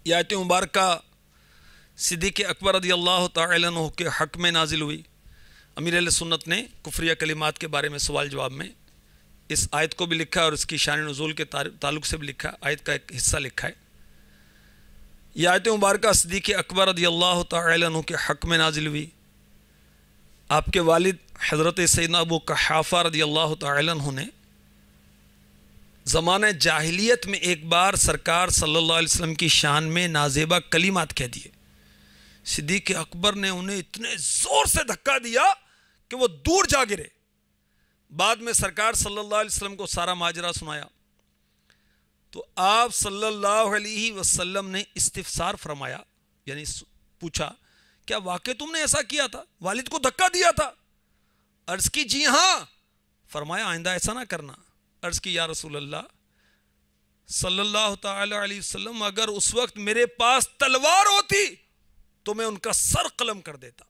یہ آیت مبارکہ صدیق اکبر رضی اللہ تعالی عنہ کے حق میں نازل ہوئی. امیر اہل سنت نے کفریہ کلمات کے بارے میں سوال جواب میں اس آیت کو بھی لکھا اور اس کی شان نزول کے تعلق سے بھی لکھا. آیت کا ایک حصہ لکھا ہے. یہ آیت مبارکہ صدیق اکبر رضی اللہ تعالی عنہ کے حق میں نازل ہوئی. آپ کے والد حضرت سیدنا ابو قحافہ رضی اللہ تعالی عنہ نے زمانہ جاہلیت میں ایک بار سرکار صلی اللہ علیہ وسلم کی شان میں نازیبہ کلمات کہہ دیے. صدیق اکبر نے انہیں اتنے زور سے دھکا دیا کہ وہ دور جا گرے. بعد میں سرکار صلی اللہ علیہ وسلم کو سارا ماجرا سنایا تو آپ صلی اللہ علیہ وسلم نے استفسار فرمایا، یعنی پوچھا کیا واقع تم نے ایسا کیا تھا، والد کو دھکا دیا تھا؟ عرض کی جی ہاں. فرمایا آئندہ ایسا نہ کرنا. عرض کی یا رسول اللہ صلی اللہ تعالی علیہ وسلم اگر اس وقت میرے پاس تلوار ہوتی تو میں ان کا سر قلم کر دیتا.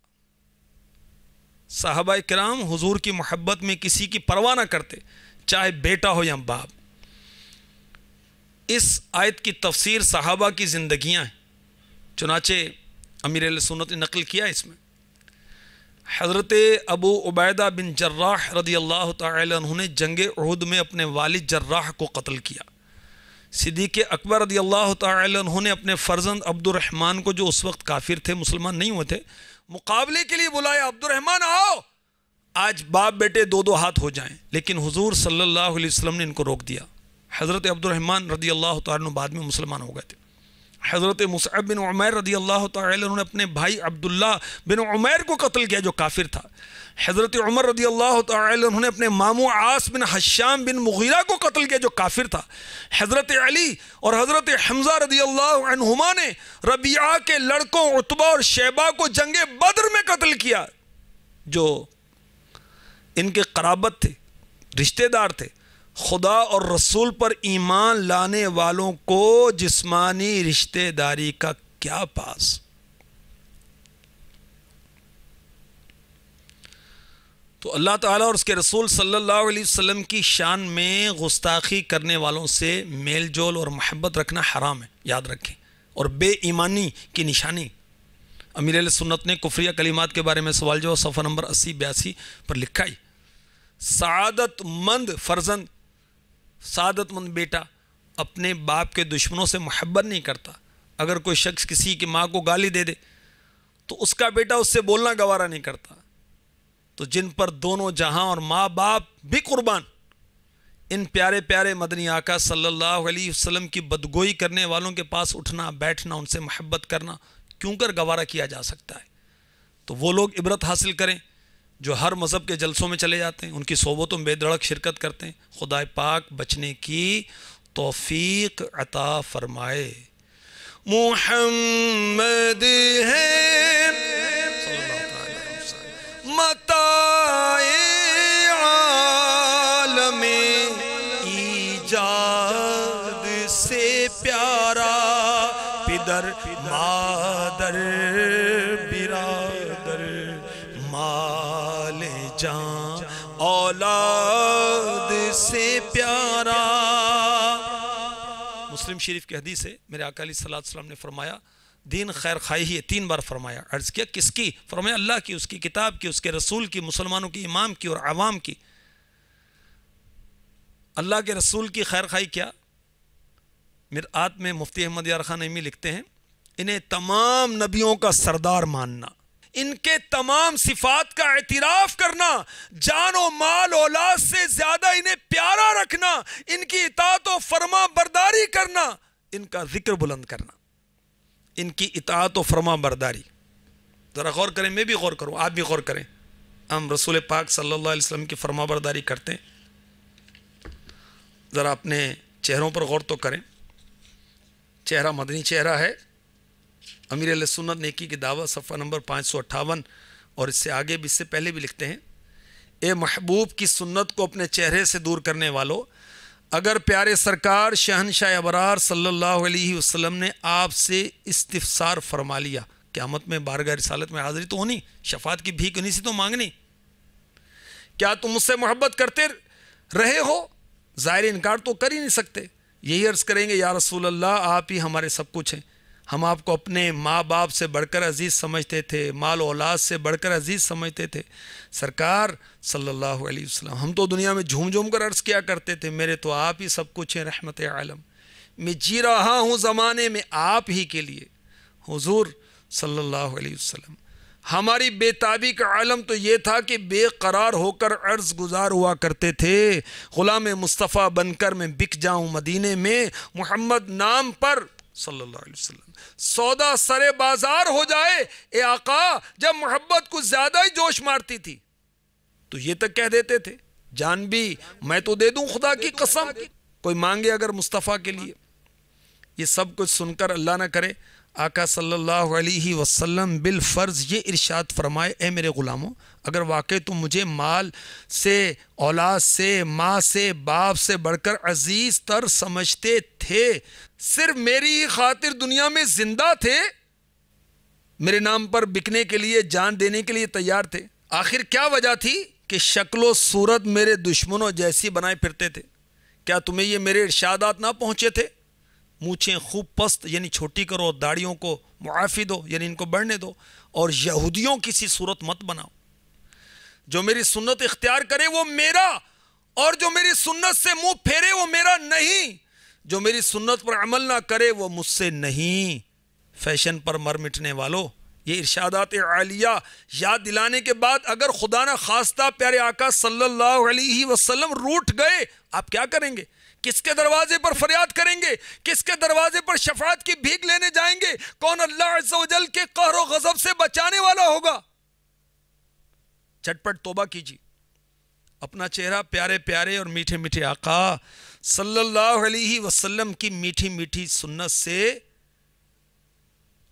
صحابہ کرام حضور کی محبت میں کسی کی پرواہ نہ کرتے، چاہے بیٹا ہو یا باپ. اس آیت کی تفسیر صحابہ کی زندگیاں ہیں، چنانچہ امیر اہل سنت نے نقل کیا. اس میں حضرت ابو عبیدہ بن جراح رضی اللہ تعالی عنہ نے جنگ احد میں اپنے والد جراح کو قتل کیا. صدیق اکبر رضی اللہ تعالی عنہ نے اپنے فرزند عبد الرحمن کو، جو اس وقت کافر تھے مسلمان نہیں ہوئے تھے، مقابلے کے لیے بلایا. عبد الرحمن آؤ، آج باپ بیٹے دو دو ہاتھ ہو جائیں. لیکن حضور صلی اللہ علیہ وسلم نے ان کو روک دیا. حضرت عبد الرحمن رضی اللہ تعالی عنہ بعد میں مسلمان ہو گئے تھے. حضرت مصعب بن عمیر رضی اللہ تعالی عنہ نے اپنے بھائی عبداللہ بن عمیر کو قتل کیا جو کافر تھا. حضرت عمر رضی اللہ تعالی عنہ نے اپنے ماموں عاص بن حشام بن مغیرہ کو قتل کیا جو کافر تھا. حضرت علی اور حضرت حمزہ رضی اللہ عنہما نے ربیعہ کے لڑکوں عتبہ اور شیبہ کو جنگ بدر میں قتل کیا، جو ان کے قرابت تھے، رشتہ دار تھے. خدا اور رسول پر ایمان لانے والوں کو جسمانی رشتہ داری کا کیا پاس. تو اللہ تعالیٰ اور اس کے رسول صلی اللہ علیہ وسلم کی شان میں گستاخی کرنے والوں سے میل جول اور محبت رکھنا حرام ہے، یاد رکھیں. اور بے ایمانی کی نشانی. امیر اہل سنت نے کفریہ کلمات کے بارے میں سوال جو صفحہ نمبر 80-82 پر لکھا ہے. سعادت مند فرزند، سعادت مند بیٹا اپنے باپ کے دشمنوں سے محبت نہیں کرتا. اگر کوئی شخص کسی کی ماں کو گالی دے دے تو اس کا بیٹا اس سے بولنا گوارا نہیں کرتا. تو جن پر دونوں جہاں اور ماں باپ بھی قربان، ان پیارے پیارے مدنی آقا صلی اللہ علیہ وسلم کی بدگوئی کرنے والوں کے پاس اٹھنا بیٹھنا، ان سے محبت کرنا کیوں کر گوارا کیا جا سکتا ہے؟ تو وہ لوگ عبرت حاصل کریں جو ہر مذہب کے جلسوں میں چلے جاتے ہیں، ان کی صحبتوں میں بے دھڑک شرکت کرتے ہیں. خدا پاک بچنے کی توفیق عطا فرمائے. محمد ہے متاع عالم ایجاد سے پیارا، پدر مادر برادر مال جان اولاد سے پیارا. مسلم شریف کی حدیث ہے، میرے آقا علیہ الصلوۃ والسلام نے فرمایا دین خیر خواہی ہی ہے. 3 بار فرمایا. عرض کیا کس کی؟ فرمایا اللہ کی، اس کی کتاب کی، اس کے رسول کی، مسلمانوں کی امام کی اور عوام کی. اللہ کے رسول کی خیر خواہی کیا؟ مرآت میں مفتی احمد یار خان نعیمی لکھتے ہیں انہیں تمام نبیوں کا سردار ماننا، ان کے تمام صفات کا اعتراف کرنا، جان و مال اولاد سے زیادہ انہیں پیارا رکھنا، ان کی اطاعت و فرما برداری کرنا، ان کا ذکر بلند کرنا، ان کی اطاعت و فرما برداری. ذرا غور کریں، میں بھی غور کروں، آپ بھی غور کریں. ہم رسول پاک صلی اللہ علیہ وسلم کی فرما برداری کرتے ہیں؟ ذرا اپنے چہروں پر غور تو کریں. چہرہ مدنی چہرہ ہے. امیر اہل سنت نیکی کی دعوت صفحہ نمبر 558 اور اس سے آگے بھی، اس سے پہلے بھی لکھتے ہیں اے محبوب کی سنت کو اپنے چہرے سے دور کرنے والو، اگر پیارے سرکار شہنشاہ ابرار صلی اللہ علیہ وسلم نے آپ سے استفسار فرما لیا، قیامت میں بارگاہ رسالت میں حاضری تو ہونی، شفاعت کی بھیک انہی سے تو مانگنی، کیا تم مجھ سے محبت کرتے رہے ہو؟ ظاہر انکار تو کر ہی نہیں سکتے، یہی عرض کریں گے یا رسول اللہ آپ ہی ہمارے سب کچھ ہیں، ہم آپ کو اپنے ماں باپ سے بڑھ کر عزیز سمجھتے تھے، مال و اولاد سے بڑھ کر عزیز سمجھتے تھے سرکار صلی اللہ علیہ وسلم، ہم تو دنیا میں جھوم جھوم کر عرض کیا کرتے تھے میرے تو آپ ہی سب کچھ ہیں رحمت عالم، میں جی رہا ہوں زمانے میں آپ ہی کے لیے حضور صلی اللہ علیہ وسلم۔ ہماری بے تابی کا عالم تو یہ تھا کہ بے قرار ہو کر عرض گزار ہوا کرتے تھے، غلام مصطفیٰ بن کر میں بک جاؤں مدینے میں محمد نام پر صلی اللہ علیہ وسلم، سودا سرے بازار ہو جائے اے آقا، جب محبت کو زیادہ ہی جوش مارتی تھی تو یہ تک کہہ دیتے تھے جان بھی میں تو دے دوں خدا کی قسم، کوئی مانگے اگر مصطفیٰ کے لیے۔ یہ سب کچھ سن کر اللہ نہ کرے آقا صلی اللہ علیہ وسلم بالفرض یہ ارشاد فرمائے اے میرے غلاموں، اگر واقعی تم مجھے مال سے، اولاد سے، ماں سے، باپ سے بڑھ کر عزیز تر سمجھتے تھے، صرف میری ہی خاطر دنیا میں زندہ تھے، میرے نام پر بکنے کے لیے، جان دینے کے لیے تیار تھے، آخر کیا وجہ تھی کہ شکل و صورت میرے دشمنوں جیسی بنائے پھرتے تھے؟ کیا تمہیں یہ میرے ارشادات نہ پہنچے تھے؟ مونچھیں خوب پست یعنی چھوٹی کرو، داڑھیوں کو معافی دو یعنی ان کو بڑھنے دو، اور یہودیوں کی سی صورت مت بناؤ، جو میری سنت اختیار کرے وہ میرا، اور جو میری سنت سے منہ پھیرے وہ میرا نہیں، جو میری سنت پر عمل نہ کرے وہ مجھ سے نہیں۔ فیشن پر مر مٹنے والو، یہ ارشادات عالیہ یاد دلانے کے بعد اگر خدا نہ خواستہ پیارے آقا صلی اللہ علیہ وسلم روٹھ گئے، آپ کیا کریں گے؟ کس کے دروازے پر فریاد کریں گے؟ کس کے دروازے پر شفاعت کی بھیک لینے جائیں گے؟ کون اللہ عز و جل کے قہر و غضب سے بچانے والا ہوگا؟ جھٹ پٹ توبہ کیجیے، اپنا چہرہ پیارے پیارے اور میٹھے میٹھے آقا صلی اللہ علیہ وسلم کی میٹھی میٹھی سنت سے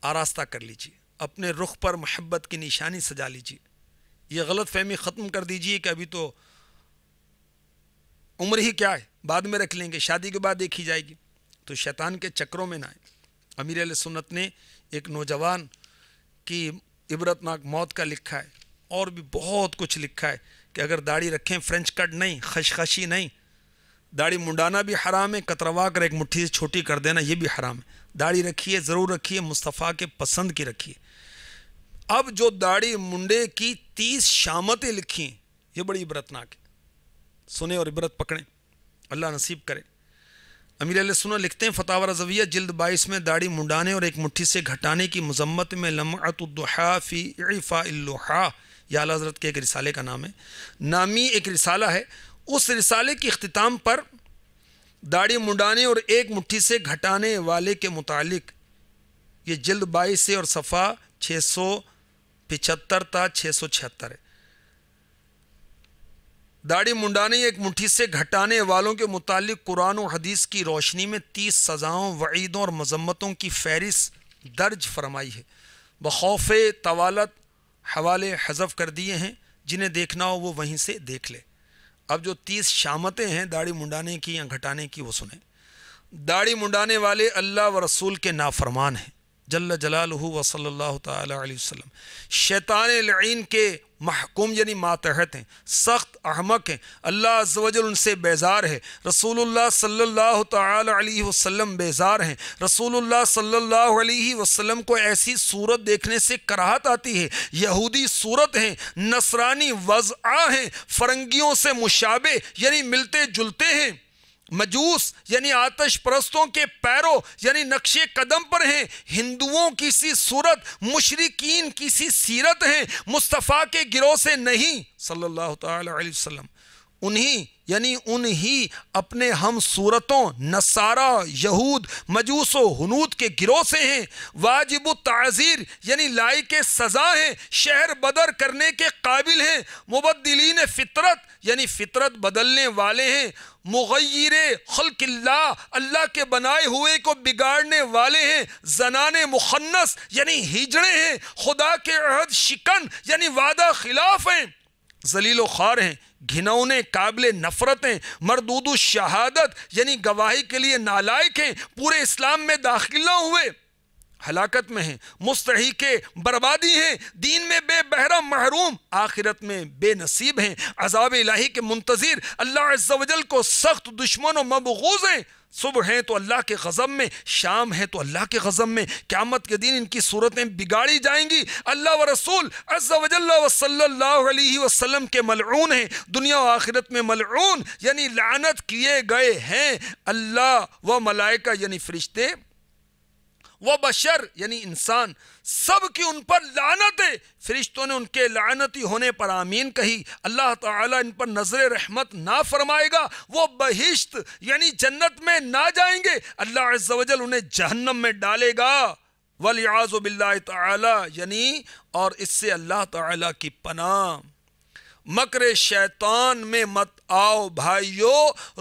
آراستہ کر لیجیے، اپنے رخ پر محبت کی نشانی سجا لیجیے، یہ غلط فہمی ختم کر دیجیے کہ ابھی تو عمر ہی کیا ہے، بعد میں رکھ لیں گے، شادی کے بعد دیکھی جائے گی، تو شیطان کے چکروں میں نہ آئے۔ امیر اہل سنت نے ایک نوجوان کی عبرتناک موت کا لکھا ہے، اور بھی بہت کچھ لکھا ہے کہ اگر داڑھی رکھیں فرینچ کٹ نہیں، خشخشی نہیں، داڑھی منڈانا بھی حرام ہے، کتروا کر ایک مٹھی سے چھوٹی کر دینا یہ بھی حرام ہے، داڑھی رکھیے ضرور رکھیے، مصطفیٰ کے پسند کی رکھیے۔ اب جو داڑھی منڈے کی 30 شامتیں لکھی ہیں یہ بڑی عبرتناک ہے، سنیں اور عبرت پکڑیں، اللہ نصیب کرے۔ امیر اہل سنت لکھتے ہیں فتاوی رضویہ جلد 22 میں داڑھی منڈانے اور ایک مٹھی سے گھٹانے کی مذمت میں لمعۃ الضحیٰ فی اعفاء اللحیٰ، یہ اعلیٰ حضرت کے ایک رسالے کا نام ہے، نامی ایک رسالہ ہے، اس رسالے کی اختتام پر داڑھی منڈانے اور ایک مٹھی سے گھٹانے والے کے متعلق، یہ جلد 22 سے اور صفحہ 675 تا 676 ہے، داڑھی منڈانے ایک مٹھی سے گھٹانے والوں کے متعلق قرآن و حدیث کی روشنی میں 30 سزاؤں، وعیدوں اور مذمتوں کی فہرست درج فرمائی ہے، بخوف طوالت حوالے حذف کر دیے ہیں، جنہیں دیکھنا ہو وہ وہیں سے دیکھ لے۔ اب جو 30 شامتیں ہیں داڑھی منڈانے کی یا گھٹانے کی وہ سنیں۔ داڑھی منڈانے والے اللہ و رسول کے نافرمان ہیں جل جلالہ و صلی اللہ تعالی علیہ وسلم، شیطان لعین کے محکوم یعنی ماتحت ہیں، سخت احمق ہیں، اللہ عز و جل ان سے بیزار ہے، رسول اللہ صلی اللہ تعالی علیہ وسلم بیزار ہیں، رسول اللہ صلی اللہ علیہ وسلم کو ایسی صورت دیکھنے سے کراہت آتی ہے، یہودی صورت ہیں، نصرانی وضعہ ہیں، فرنگیوں سے مشابہ یعنی ملتے جلتے ہیں، مجوس یعنی آتش پرستوں کے پیرو یعنی نقش قدم پر ہیں، ہندوؤں کی سی صورت، مشرکین کی سی سیرت ہیں، مصطفیٰ کے گروہ سے نہیں صلی اللہ تعالی علیہ وسلم، انہی اپنے ہم صورتوں نصارہ، یہود، مجوس و ہنود کے گروہ سے ہیں، واجب التعزیر یعنی لائق سزا ہیں، شہر بدر کرنے کے قابل ہیں، مبدلین فطرت یعنی فطرت بدلنے والے ہیں، مغیر خلق اللہ اللہ کے بنائے ہوئے کو بگاڑنے والے ہیں، زنان مخنث یعنی ہجڑے ہیں، خدا کے عہد شکن یعنی وعدہ خلاف ہیں، ذلیل و خوار ہیں، گھنونے، قابل نفرت ہیں، مردود الشہادت یعنی گواہی کے لیے نالائق ہیں، پورے اسلام میں داخل نہ ہوئے، ہلاکت میں ہیں، مستحق بربادی ہیں، دین میں بے بہرہ محروم، آخرت میں بے نصیب ہیں، عذاب الہی کے منتظر، اللہ عز و جل کو سخت دشمن و مبغوض ہیں، صبح ہیں تو اللہ کے غضب میں، شام ہے تو اللہ کے غضب میں، قیامت کے دن ان کی صورتیں بگاڑی جائیں گی، اللہ و رسول عز و جل و صلی اللہ علیہ وسلم کے ملعون ہیں، دنیا و آخرت میں ملعون یعنی لعنت کیے گئے ہیں، اللہ و ملائکہ یعنی فرشتے، وہ بشر یعنی انسان، سب کی ان پر لعنت ہے، فرشتوں نے ان کے لعنتی ہونے پر آمین کہی، اللہ تعالیٰ ان پر نظر رحمت نہ فرمائے گا، وہ بہشت یعنی جنت میں نہ جائیں گے، اللہ عز و جل انہیں جہنم میں ڈالے گا، وَالْعِيَاذُ بِاللَّهِ تعالی یعنی اور اس سے اللہ تعالیٰ کی پناہ۔ مکر شیطان میں مت آؤ بھائیو،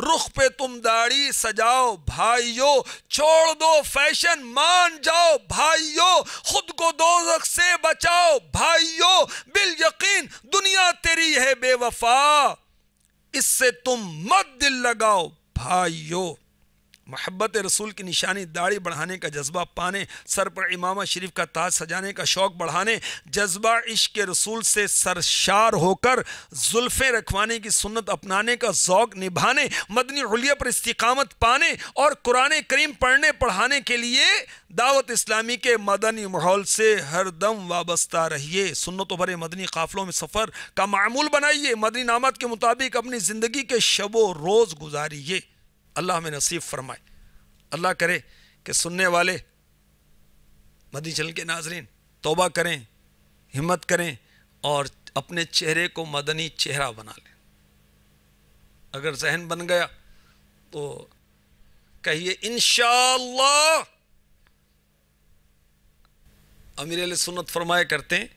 رخ پہ تم داڑھی سجاؤ بھائیو، چھوڑ دو فیشن مان جاؤ بھائیو، خود کو دوزخ سے بچاؤ بھائیو، بالیقین دنیا تیری ہے بے وفا، اس سے تم مت دل لگاؤ بھائیو۔ محبت رسول کی نشانی داڑھی بڑھانے کا جذبہ پانے، سر پر امامہ شریف کا تاج سجانے کا شوق بڑھانے، جذبہ عشق رسول سے سرشار ہو کر زلفیں رکھوانے کی سنت اپنانے کا ذوق نبھانے، مدنی حلیہ پر استقامت پانے اور قرآن کریم پڑھنے پڑھانے کے لیے دعوت اسلامی کے مدنی ماحول سے ہر دم وابستہ رہیے، سنتوں بھرے مدنی قافلوں میں سفر کا معمول بنائیے، مدنی نامات کے مطابق اپنی زندگی کے شب و روز گزاریے، اللہ ہمیں نصیب فرمائے۔ اللہ کرے کہ سننے والے مدنی چینل کے ناظرین توبہ کریں، ہمت کریں اور اپنے چہرے کو مدنی چہرہ بنا لیں۔ اگر ذہن بن گیا تو کہیے انشاءاللہ۔ امیر علیہ سنت فرمایا کرتے ہیں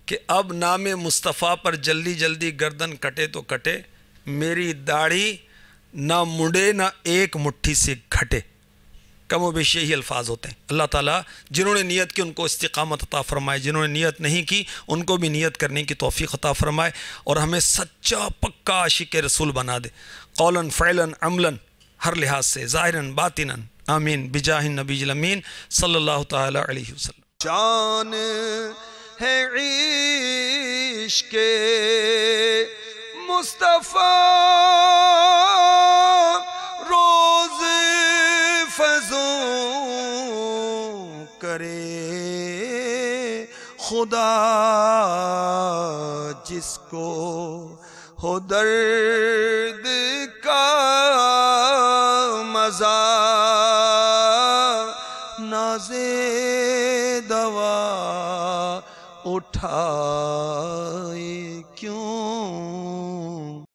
کہ اب نام مصطفیٰ پر جلدی جلدی گردن کٹے تو کٹے، میری داڑھی نہ مڑے نہ ایک مٹھی سے گھٹے، کم و بیش یہی الفاظ ہوتے ہیں۔ اللہ تعالیٰ جنہوں نے نیت کی ان کو استقامت عطا فرمائے، جنہوں نے نیت نہیں کی ان کو بھی نیت کرنے کی توفیق عطا فرمائے، اور ہمیں سچا پکا عاشق رسول بنا دے، قولاً فعلاً عملاً، ہر لحاظ سے، ظاہراً باطناً، آمین بجاہ النبی الامین صلی اللہ تعالیٰ علیہ وسلم۔ جان ہے عشق مصطفیٰ روز فضوں کرے خدا، جس کو ہو درد کا مزہ نازے دوا اٹھائے۔